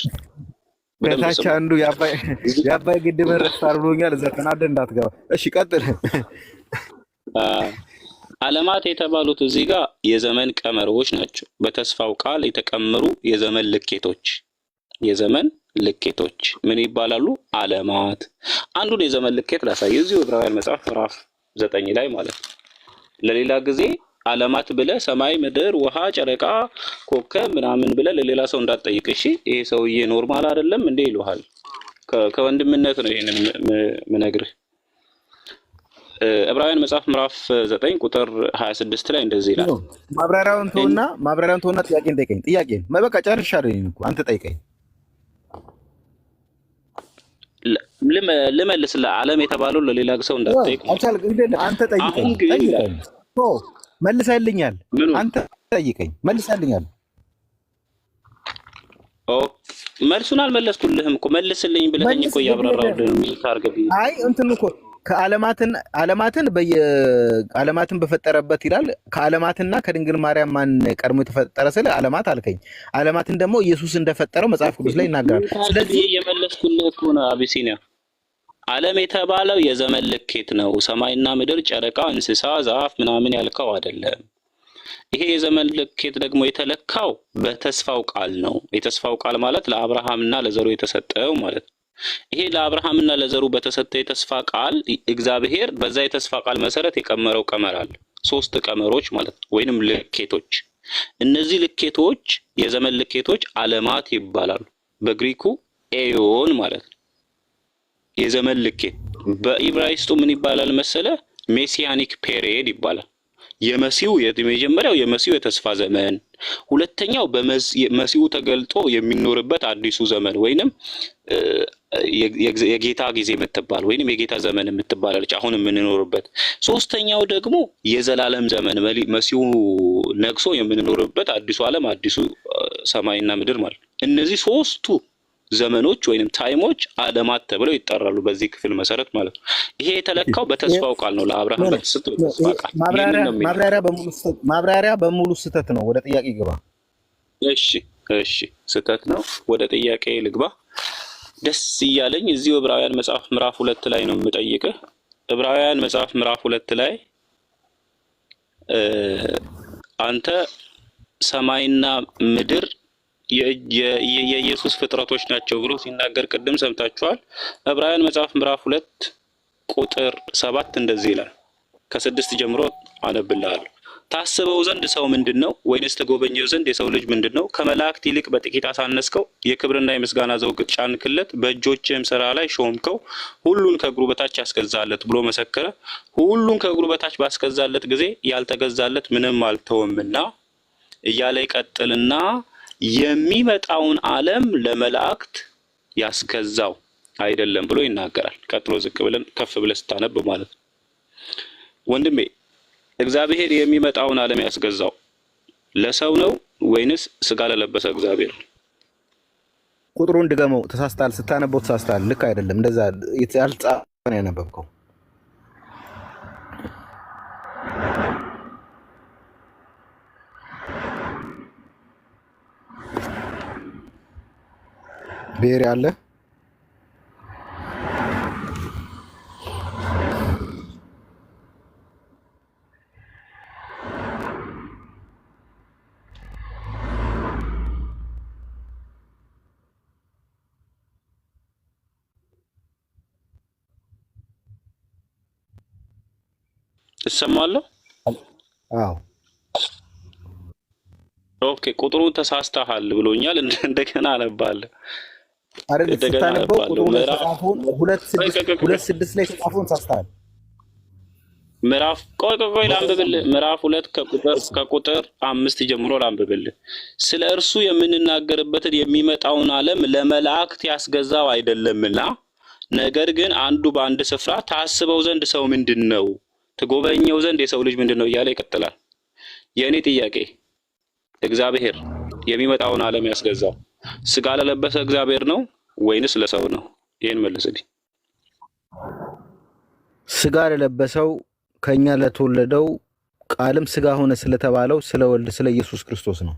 በደንብ ከታች ስማ። አንዱ የአባይ ግድብ ረስታር ብሎኛል። እዛ ተናደህ እንዳትገባ። እሺ ቀጥል። ዓለማት የተባሉት እዚህ ጋር የዘመን ቀመሮች ናቸው። በተስፋው ቃል የተቀመሩ የዘመን ልኬቶች ምን ይባላሉ? ዓለማት። አንዱን የዘመን ልኬት ላሳይ እዚሁ ዕብራውያን መጽሐፍ ምዕራፍ 9 ላይ ማለት ነው። ለሌላ ጊዜ ዓለማት ብለህ ሰማይ፣ ምድር፣ ውሃ፣ ጨረቃ፣ ኮከብ ምናምን ብለህ ለሌላ ሰው እንዳትጠይቅ እሺ። ይሄ ሰውዬ ኖርማል አይደለም እንዴ ይሉሃል። ከወንድምነት ነው ይሄንን ምነግርህ። ዕብራውያን መጽሐፍ ምዕራፍ 9 ቁጥር 26 ላይ እንደዚህ ይላል። ማብራሪያውን ተውና ጥያቄን ጠይቀኝ። ጥያቄን በቃ ጨርሻለሁ እኮ አንተ ጠይቀኝ። ልመልስ። ለዓለም የተባለው ለሌላ ሰው እንዳትጠይቅ አንተ ጠይቀኝ። መልሰልኛል። አንተ ጠይቀኝ፣ መልሰልኛል። መልሱን አልመለስኩልህም እኮ መልስልኝ ብለኸኝ እኮ እያብራራሁልህ ታርገብ። አይ እንትን እኮ ዓለማትን በፈጠረበት ይላል። ከዓለማትና ከድንግል ማርያም ማን ቀድሞ የተፈጠረ ስለ ዓለማት አልከኝ። ዓለማትን ደግሞ ኢየሱስ እንደፈጠረው መጽሐፍ ቅዱስ ላይ ይናገራል። ስለዚህ የመለስኩልህ እኮ ነው አቢሲኒያ። ዓለም የተባለው የዘመን ልኬት ነው። ሰማይና ምድር፣ ጨረቃ፣ እንስሳ፣ ዛፍ ምናምን ያልከው አይደለም። ይሄ የዘመን ልኬት ደግሞ የተለካው በተስፋው ቃል ነው። የተስፋው ቃል ማለት ለአብርሃምና ለዘሩ የተሰጠው ማለት ነው። ይሄ ለአብርሃምና ለዘሩ በተሰጠ የተስፋ ቃል እግዚአብሔር በዛ የተስፋ ቃል መሰረት የቀመረው ቀመር አለ። 3 ቀመሮች ማለት ነው፣ ወይንም ልኬቶች። እነዚህ ልኬቶች የዘመን ልኬቶች ዓለማት ይባላሉ። በግሪኩ ኤዮን ማለት ነው። የዘመን ልኬት በኢብራይስጡ ምን ይባላል መሰለ? ሜሲያኒክ ፔሪየድ ይባላል። የመጀመሪያው የመሲሁ የተስፋ ዘመን፣ ሁለተኛው በመሲሁ ተገልጦ የሚኖርበት አዲሱ ዘመን ወይንም የጌታ ጊዜ የምትባል ወይንም የጌታ ዘመን የምትባላለች አሁን የምንኖርበት፣ ሶስተኛው ደግሞ የዘላለም ዘመን መሲሁ ነግሶ የምንኖርበት አዲሱ ዓለም አዲሱ ሰማይና ምድር ማለት ነው። እነዚህ 3ቱ ዘመኖች ወይንም ታይሞች ዓለማት ተብለው ይጠራሉ በዚህ ክፍል መሰረት ማለት ነው። ይሄ የተለካው በተስፋው ቃል ነው። ለአብርሃም በተሰጠው ተስፋ ቃል። ማብራሪያ በሙሉ ስህተት ነው። ወደ ጥያቄ ግባ። እሺ ስህተት ነው። ወደ ጥያቄ ልግባ። ደስ እያለኝ እዚሁ ዕብራውያን መጽሐፍ ምዕራፍ 2 ላይ ነው የምጠይቅህ። ዕብራውያን መጽሐፍ ምዕራፍ 2 ላይ አንተ ሰማይና ምድር የኢየሱስ ፍጥረቶች ናቸው ብሎ ሲናገር ቅድም ሰምታችኋል። ዕብራውያን መጽሐፍ ምዕራፍ 2 ቁጥር 7 እንደዚህ ይላል። ከ6 ጀምሮ አነብልሃለሁ። ታስበው ዘንድ ሰው ምንድነው? ወይንስ ተጎበኘው ዘንድ የሰው ልጅ ምንድነው? ከመላእክት ይልቅ በጥቂት አሳነስከው፣ የክብርና የምስጋና ዘውድ ጫንክለት፣ በእጆችህም ሥራ ላይ ሾምከው፣ ሁሉን ከእግሩ በታች ያስገዛለት ብሎ መሰከረ። ሁሉን ከእግሩ በታች ባስገዛለት ጊዜ ያልተገዛለት ምንም አልተወምና እያለ ይቀጥልና የሚመጣውን ዓለም ለመላእክት ያስገዛው አይደለም ብሎ ይናገራል። ቀጥሎ ዝቅ ብለን ከፍ ብለን ስታነብ ማለት ነው። ወንድሜ እግዚአብሔር የሚመጣውን ዓለም ያስገዛው ለሰው ነው ወይንስ ስጋ ለለበሰ እግዚአብሔር? ቁጥሩን ድገመው። ተሳስታል። ስታነበው ተሳስታል። ልክ አይደለም። እንደዛ ያልጻፈ ነው ያነበብከው። ብሔር ያለ እሰማለሁ። አዎ ኦኬ። ቁጥሩን ተሳስተሃል ብሎኛል። እንደገና አነባለሁ። አይደል? ስታነበው ቁጥሩን ተጻፈውን 2:6 ላይ ተጻፈውን ተሳስተሃል። ምዕራፍ ቆይ ላንብብልህ። ምዕራፍ 2 ከቁጥር 5 ጀምሮ ላንብብልህ። ስለ እርሱ የምንናገርበትን የሚመጣውን ዓለም ለመላእክት ያስገዛው አይደለምና፣ ነገር ግን አንዱ በአንድ ስፍራ ታስበው ዘንድ ሰው ምንድነው? ትጎበኘው ዘንድ የሰው ልጅ ምንድነው? እያለ ይቀጥላል። የእኔ ጥያቄ እግዚአብሔር የሚመጣውን ዓለም ያስገዛው ስጋ ለለበሰ እግዚአብሔር ነው ወይንስ ለሰው ነው? ይሄን መልስልኝ። ስጋ ለለበሰው ከኛ ለተወለደው ቃልም ስጋ ሆነ ስለተባለው ስለ ወልድ ስለ ኢየሱስ ክርስቶስ ነው።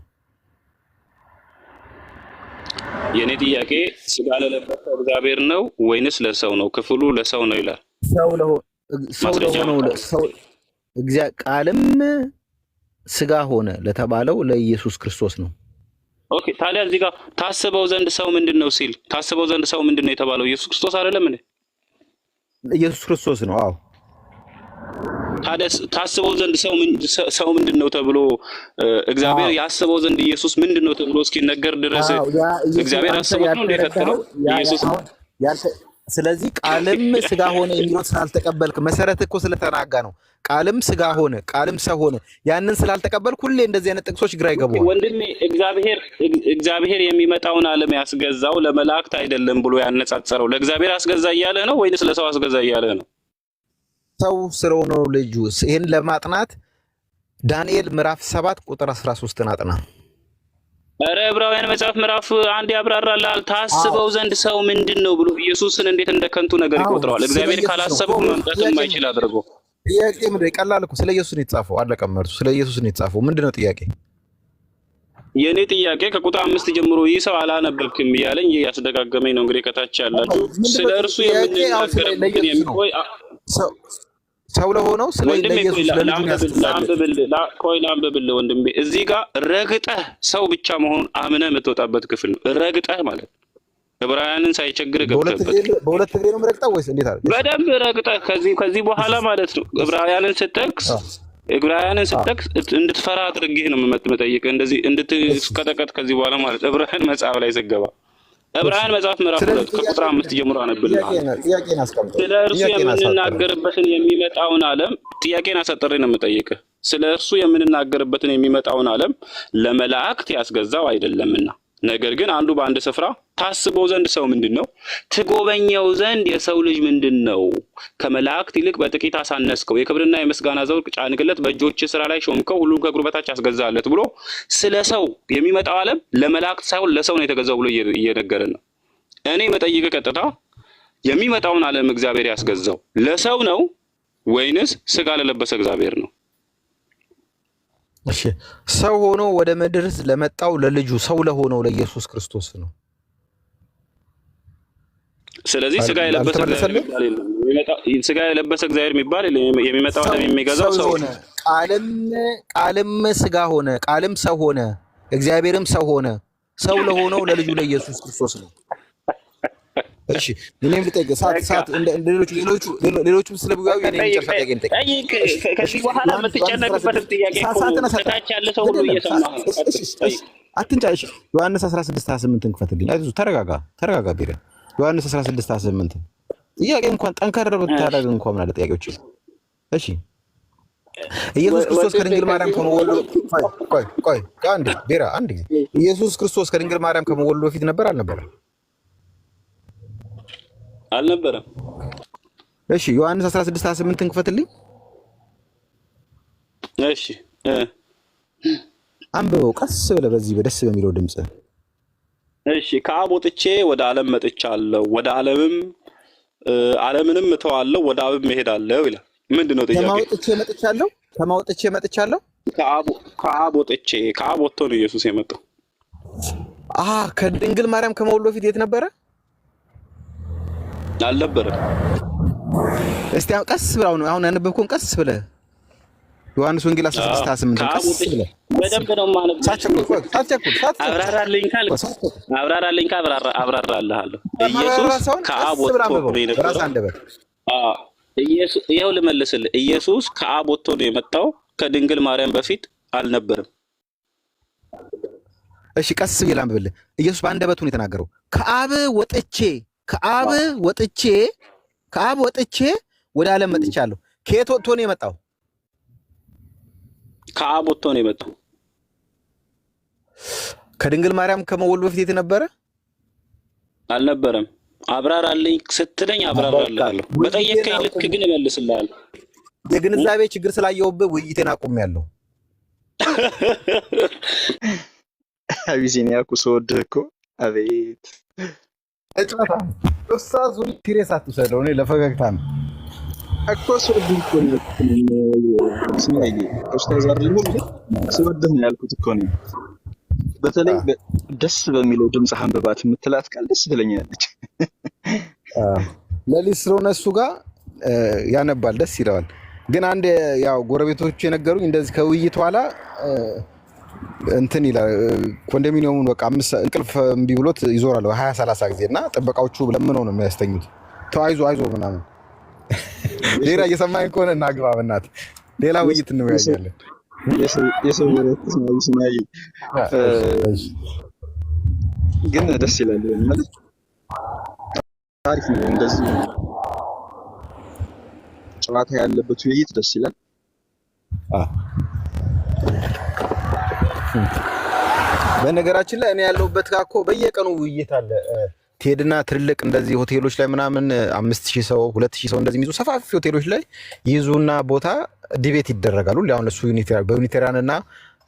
የኔ ጥያቄ ስጋ ለለበሰው እግዚአብሔር ነው ወይንስ ለሰው ነው? ክፍሉ ለሰው ነው ይላል። ሰው ለሆነው ቃልም ስጋ ሆነ ለተባለው ለኢየሱስ ክርስቶስ ነው። ኦኬ፣ ታዲያ እዚህ ጋር ታስበው ዘንድ ሰው ምንድነው ሲል ታስበው ዘንድ ሰው ምንድነው የተባለው? ኢየሱስ ክርስቶስ አይደለም እንዴ? ኢየሱስ ክርስቶስ ነው። አዎ። ታዲያ ታስበው ዘንድ ሰው ምንድነው ተብሎ እግዚአብሔር ያስበው ዘንድ ኢየሱስ ምንድነው ተብሎ እስኪነገር ድረስ እግዚአብሔር ያስበው ነው እንደፈጠረው ኢየሱስ። ስለዚህ ቃልም ስጋ ሆነ የሚለው ስላልተቀበልክ መሰረት እኮ ስለተናጋ ነው። ቃልም ስጋ ሆነ፣ ቃልም ሰው ሆነ። ያንን ስላልተቀበልክ ሁሌ እንደዚህ አይነት ጥቅሶች ግራ ይገባዋል። ወንድሜ እግዚአብሔር የሚመጣውን ዓለም ያስገዛው ለመላእክት አይደለም ብሎ ያነጻጸረው ለእግዚአብሔር አስገዛ እያለ ነው ወይንስ ለሰው አስገዛ እያለ ነው? ሰው ስለሆነው ልጁ። ይህን ለማጥናት ዳንኤል ምዕራፍ 7 ቁጥር 13 አጥና። ኧረ ዕብራውያን መጽሐፍ ምዕራፍ 1 ያብራራልሃል። ታስበው ዘንድ ሰው ምንድነው ብሎ ኢየሱስን እንዴት እንደከንቱ ነገር ይቆጥረዋል። እግዚአብሔር ካላሰበው መምጣት የማይችል አድርጎ። ጥያቄ ምንድነው? ቀላል እኮ ስለ ኢየሱስ ነው የተጻፈው። አለቀ መልሱ። ስለ ኢየሱስ ነው የተጻፈው። ምንድነው ጥያቄ? የኔ ጥያቄ ከቁጥር 5 ጀምሮ ይህ ሰው አላነበብክም እያለኝ ያስደጋገመኝ ነው። እንግዲህ ከታች ያላችሁ ስለ እርሱ የምንናገርበትን የሚቆይ ሰው ለሆነው ስለ ኢየሱስ ለአንብብል ወንድሜ። እዚህ ጋር ረግጠህ ሰው ብቻ መሆኑን አምነህ የምትወጣበት ክፍል ነው። ረግጠህ ማለት ዕብራውያንን ሳይቸግር ገብተህበት። በሁለት እግሬ ነው የምረግጠው ወይስ እንዴት አለ? በደንብ ረግጠህ ከዚህ በኋላ ማለት ነው ዕብራውያንን ስትጠቅስ እንድትፈራ አድርጌ ነው የምጠይቅህ። እንደዚህ እንድትቀጠቀጥ ከዚህ በኋላ ማለት ዕብራውያን መጽሐፍ ላይ ስትገባ ዕብራውያን መጽሐፍ ምዕራፍ 2 ከቁጥር 5 ጀምሮ አነብልሃለሁ። ስለ እርሱ የምንናገርበትን የሚመጣውን ዓለም ጥያቄን አሳጥሬ ነው የምጠይቅህ። ስለ እርሱ የምንናገርበትን የሚመጣውን ዓለም ለመላእክት ያስገዛው አይደለምና፣ ነገር ግን አንዱ በአንድ ስፍራ ታስበው ዘንድ ሰው ምንድነው? ትጎበኘው ዘንድ የሰው ልጅ ምንድነው? ከመላእክት ይልቅ በጥቂት አሳነስከው፣ የክብርና የምስጋና ዘውድ ጫንክለት፣ በእጆች ስራ ላይ ሾምከው፣ ሁሉን ከእግሩ በታች አስገዛለት ብሎ ስለ ሰው የሚመጣው ዓለም ለመላእክት ሳይሆን ለሰው ነው የተገዛው ብሎ እየነገረን ነው። እኔ መጠይቅ ቀጥታ የሚመጣውን ዓለም እግዚአብሔር ያስገዛው ለሰው ነው ወይንስ ስጋ ለለበሰ እግዚአብሔር ነው? እሺ፣ ሰው ሆኖ ወደ ምድር ለመጣው ለልጁ ሰው ለሆነው ለኢየሱስ ክርስቶስ ነው። ስለዚህ ስጋ የለበሰ እግዚአብሔር የሚባል የሚመጣው ዓለም የሚገዛው ሰው ሆነ። ቃልም ስጋ ሆነ፣ ቃልም ሰው ሆነ፣ እግዚአብሔርም ሰው ሆነ። ሰው ለሆነው ለልጁ ለኢየሱስ ክርስቶስ ነው። እሺ፣ እኔም ልጠይቅ ሳት ሌሎቹም ስለ ብጋዊ ከዚህ በኋላ የምትጨነቅበት ጥያቄ ከታች ያለ ሰው ሁሉ እየሰማህ አትንጫሽ። ዮሐንስ 16:28 ክፈትልኝ። አይዞህ፣ ተረጋጋ ቢራ። ዮሐንስ 16:28 ጥያቄ እንኳን ጠንከር ብታደርግ እንኳን ምን አለ ጥያቄዎች። እሺ፣ ኢየሱስ ክርስቶስ ከድንግል ማርያም ከመወለዱ ቆይ አንዴ ቢራ፣ አንዴ ኢየሱስ ክርስቶስ ከድንግል ማርያም ከመወለዱ በፊት ነበር አልነበረም? አልነበረም። እሺ፣ ዮሐንስ 16:28 ክፈትልኝ። እሺ፣ አንብበው ቀስ ብለህ በዚህ በደስ በሚለው ድምጽ። እሺ፣ ከአብ ወጥቼ ወደ ዓለም መጥቻለሁ፣ ወደ ዓለምንም እተዋለሁ፣ ወደ አብም እሄዳለሁ ይላል። ምንድነው ጥያቄ? ከማወጥቼ መጥቻለሁ። ከአብ ወጥቶ ነው ኢየሱስ የመጣው። ከድንግል ማርያም ከመወለዱ በፊት የት ነበረ? አልነበረም። እስቲ ቀስ ብለው ነው አሁን ያነበብኩን ቀስ ብለህ ዮሐንስ ወንጌል 16:28 ቀስ ብለህ በደንብ ነው ማለት ሳትቸኩል አብራራልኝ አብራራልሃለሁ። ኢየሱስ ከአብ ወጥቶ ነው የነበረው። ኢየሱስ ይኸው ልመልስልህ። ኢየሱስ ከአብ ወጥቶ ነው የመጣው፣ ከድንግል ማርያም በፊት አልነበረም። እሺ፣ ቀስ ብለህ አንብብልህ። ኢየሱስ በአንደበቱ ነው የተናገረው። ከአብ ወጥቼ ወደ ዓለም መጥቻለሁ። ከየት ወጥቶ ነው የመጣው? ከአብ ወጥቶ ነው የመጣው። ከድንግል ማርያም ከመወለዱ በፊት የት ነበረ? አልነበረም። አብራራልኝ ስትለኝ አብራራልሃለሁ። በጠየቀኝ ልክ ግን እመልስልሃለሁ። የግንዛቤ ችግር ስላየሁብህ ውይይቴን አቁሜያለሁ። አቢሲኒያ እኮ ስወድህ እኮ አቤት እጫታ ኡስታዝ ሲሪየስ አትውሰደው። እኔ ለፈገግታ ነው። እኮ ስወድህ እኮ ነው ያልኩት። ስማዬ ኡስታዝ አይደለሁም ግን ስወድህ ነው ያልኩት እኮ ነው። በተለይ ደስ በሚለው ድምፅህ አንብባት የምትላት ቃል ደስ ትለኛለች። ሌሊት ስለሆነ እሱ ጋር ያነባል፣ ደስ ይለዋል። ግን አንድ ያው ጎረቤቶቹ የነገሩኝ እንደዚህ ከውይይት በኋላ እንትን ይላል ኮንዶሚኒየሙን በቃ እንቅልፍ እምቢ ብሎት ይዞራል 20-30 ጊዜ እና ጥበቃዎቹ ለምነው ነው የሚያስተኙት። ተው አይዞ ምናምን። ሌላ እየሰማኝ ከሆነ እናግባ በእናትህ ሌላ ውይይት እንወያያለን። የሰው ወሬት ስማዬ ግን ደስ ይላል ማለት ታሪክ ነው። እንደዚህ ጨዋታ ያለበት ውይይት ደስ ይላል። በነገራችን ላይ እኔ ያለሁበት ጋር እኮ በየቀኑ ውይይት አለ። ትሄድና ትልልቅ እንደዚህ ሆቴሎች ላይ ምናምን 5000 ሰው 2000 ሰው እንደዚህ የሚይዙ ሰፋፊ ሆቴሎች ላይ ይዙና ቦታ ዲቤት ይደረጋሉ። አሁን እሱ በዩኒቴሪያን እና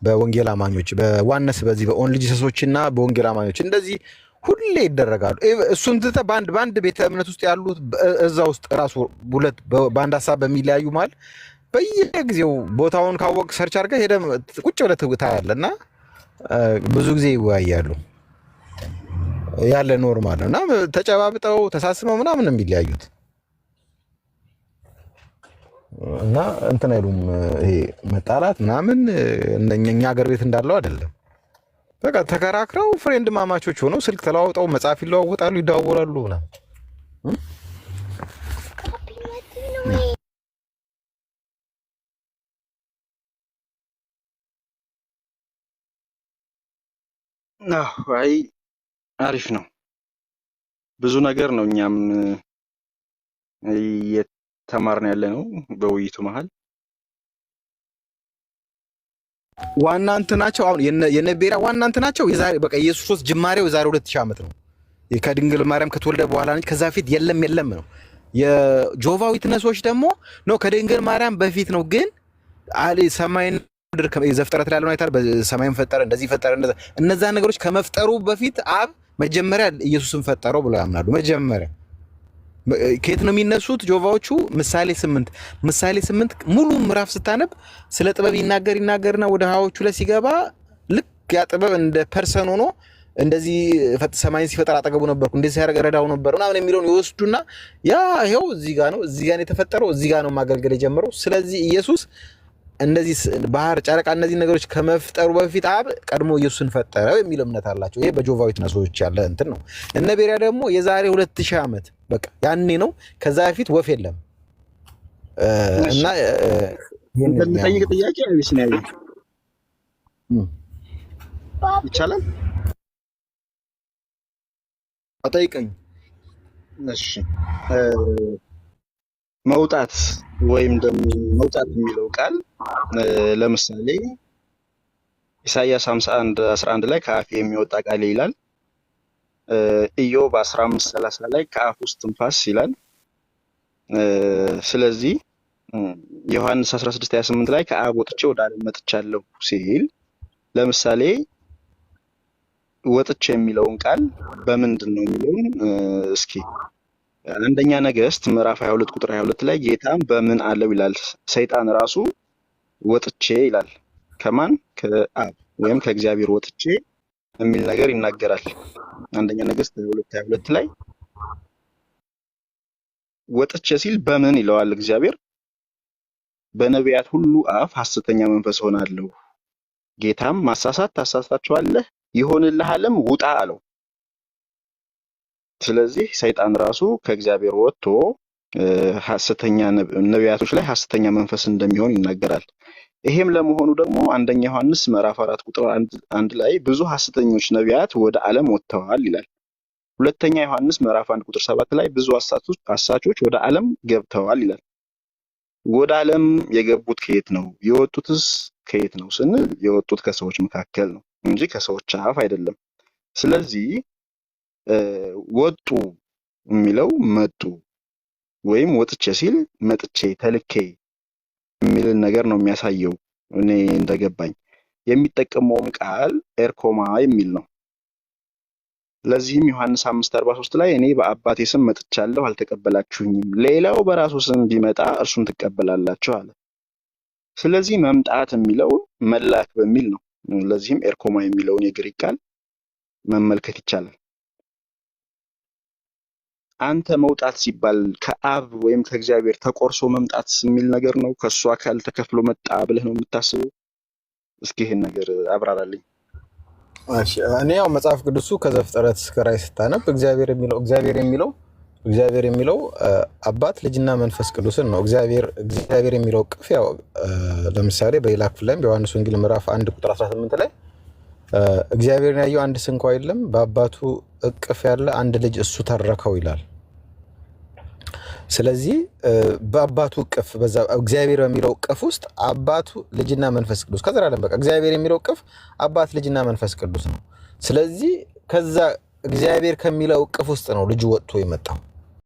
በወንጌል አማኞች በዋነስ በዚህ በኦንሊ ጂሰሶች እና በወንጌል አማኞች እንደዚህ ሁሌ ይደረጋሉ። እሱን ትተህ በአንድ ቤተ እምነት ውስጥ ያሉት እዛ ውስጥ ራሱ ሁለት በአንድ ሀሳብ በሚለያዩ ማለት በየጊዜው ቦታውን ካወቅ ሰርች አድርገህ ሄደህ ቁጭ ብለህ ታያለህ እና ብዙ ጊዜ ይወያያሉ። ያለ ኖርማል ነው እና ተጨባብጠው ተሳስመው ምናምን የሚለያዩት እና እንትን አይሉም። ይሄ መጣላት ምናምን እኛ ሀገር ቤት እንዳለው አይደለም። በቃ ተከራክረው ፍሬንድ ማማቾች ሆነው ስልክ ተለዋውጠው መጽሐፍ ይለዋወጣሉ፣ ይደዋወላሉ ምናምን። አይ አሪፍ ነው። ብዙ ነገር ነው እኛም እየተማርን ያለ ነው በውይይቱ መሀል። ዋና እንትናቸው አሁን የነቤራ ዋና እንትናቸው የዛሬ በቃ ኢየሱስ ክርስቶስ ጅማሬው የዛሬ 2000 ዓመት ነው። ከድንግል ማርያም ከተወለደ በኋላ እንጂ ከዛ ፊት የለም ነው። የጆቫ ዊትነሶች ደግሞ ነው ከድንግል ማርያም በፊት ነው። ግን ሰማይን ምድር ዘፍጥረት ላይ ያለውን አይታል። በሰማይን ፈጠረ እንደዚህ ፈጠረ እነዛ ነገሮች ከመፍጠሩ በፊት አብ መጀመሪያ ኢየሱስን ፈጠረው ብለው ያምናሉ። መጀመሪያ ከየት ነው የሚነሱት ጆቫዎቹ? ምሳሌ 8 ሙሉ ምዕራፍ ስታነብ ስለ ጥበብ ይናገርና ወደ ሀዎቹ ላይ ሲገባ ልክ ያ ጥበብ እንደ ፐርሰን ሆኖ እንደዚህ ሰማይን ሲፈጠር አጠገቡ ነበርኩ እንደዚህ ሲያደርግ ረዳው ነበር ምናምን የሚለውን ይወስዱና ያ ይኸው እዚህ ጋር ነው የተፈጠረው፣ እዚህ ጋር ነው ማገልገል የጀመረው። ስለዚህ ኢየሱስ እንደዚህ ባህር፣ ጨረቃ እነዚህ ነገሮች ከመፍጠሩ በፊት አብ ቀድሞ ኢየሱስን ፈጠረው የሚል እምነት አላቸው። ይሄ በጆቫ ዊትነሶች ያለ እንትን ነው። እነ ቤሪያ ደግሞ የዛሬ 2000 ዓመት በቃ ያኔ ነው። ከዛ በፊት ወፍ የለም እና እንደምጠይቅ ጥያቄ አቢስ ነው ያለው ይቻላል አጠይቀኝ። እሺ መውጣት ወይም ደግሞ መውጣት የሚለው ቃል ለምሳሌ ኢሳይያስ 51:11 ላይ ከአፍ የሚወጣ ቃል ይላል። ኢዮብ 15:30 ላይ ከአፍ ውስጥ ትንፋስ ይላል። ስለዚህ ዮሐንስ 16:28 ላይ ከአብ ወጥቼ ወደ ዓለም መጥቻለሁ ሲል ለምሳሌ ወጥቼ የሚለውን ቃል በምንድን ነው የሚለውን እስኪ አንደኛ ነገሥት ምዕራፍ 22 ቁጥር 22 ላይ ጌታም በምን አለው ይላል። ሰይጣን ራሱ ወጥቼ ይላል። ከማን? ከአብ ወይም ከእግዚአብሔር ወጥቼ የሚል ነገር ይናገራል። አንደኛ ነገሥት 22:22 ላይ ወጥቼ ሲል በምን ይለዋል እግዚአብሔር? በነቢያት ሁሉ አፍ ሐሰተኛ መንፈስ ሆናለሁ፣ ጌታም ማሳሳት ታሳሳቸዋለህ፣ ይሆንልሃልም ውጣ አለው። ስለዚህ ሰይጣን ራሱ ከእግዚአብሔር ወጥቶ ሐሰተኛ ነቢያቶች ላይ ሐሰተኛ መንፈስ እንደሚሆን ይናገራል። ይሄም ለመሆኑ ደግሞ አንደኛ ዮሐንስ ምዕራፍ 4 ቁጥር 1 ላይ ብዙ ሐሰተኞች ነቢያት ወደ ዓለም ወጥተዋል ይላል። ሁለተኛ ዮሐንስ ምዕራፍ 1 ቁጥር 7 ላይ ብዙ አሳቾች ወደ ዓለም ገብተዋል ይላል። ወደ ዓለም የገቡት ከየት ነው? የወጡትስ ከየት ነው ስንል የወጡት ከሰዎች መካከል ነው እንጂ ከሰዎች አፍ አይደለም። ስለዚህ ወጡ የሚለው መጡ ወይም ወጥቼ ሲል መጥቼ ተልኬ የሚልን ነገር ነው የሚያሳየው። እኔ እንደገባኝ የሚጠቀመውም ቃል ኤርኮማ የሚል ነው። ለዚህም ዮሐንስ 5:43 ላይ እኔ በአባቴ ስም መጥቻለሁ አልተቀበላችሁኝም፣ ሌላው በራሱ ስም ቢመጣ እርሱን ትቀበላላችሁ አለ። ስለዚህ መምጣት የሚለው መላክ በሚል ነው። ለዚህም ኤርኮማ የሚለውን የግሪክ ቃል መመልከት ይቻላል። አንተ መውጣት ሲባል ከአብ ወይም ከእግዚአብሔር ተቆርሶ መምጣት የሚል ነገር ነው? ከእሱ አካል ተከፍሎ መጣ ብለህ ነው የምታስበው? እስኪ ይህን ነገር አብራራልኝ። እሺ፣ እኔ ያው መጽሐፍ ቅዱሱ ከዘፍጥረት እስከ ራዕይ ስታነብ እግዚአብሔር የሚለው አባት ልጅና መንፈስ ቅዱስን ነው። እግዚአብሔር የሚለው ቅፍ ያው ለምሳሌ በሌላ ክፍል ላይም በዮሐንስ ወንጌል ምዕራፍ 1 ቁጥር 18 ላይ እግዚአብሔርን ያየው አንድ ስንኳ የለም፣ በአባቱ እቅፍ ያለ አንድ ልጅ እሱ ተረከው ይላል። ስለዚህ በአባቱ እቅፍ በዛ እግዚአብሔር በሚለው እቅፍ ውስጥ አባቱ ልጅና መንፈስ ቅዱስ ከዘላለም በቃ እግዚአብሔር የሚለው እቅፍ አባት ልጅና መንፈስ ቅዱስ ነው። ስለዚህ ከዛ እግዚአብሔር ከሚለው እቅፍ ውስጥ ነው ልጁ ወጥቶ የመጣው።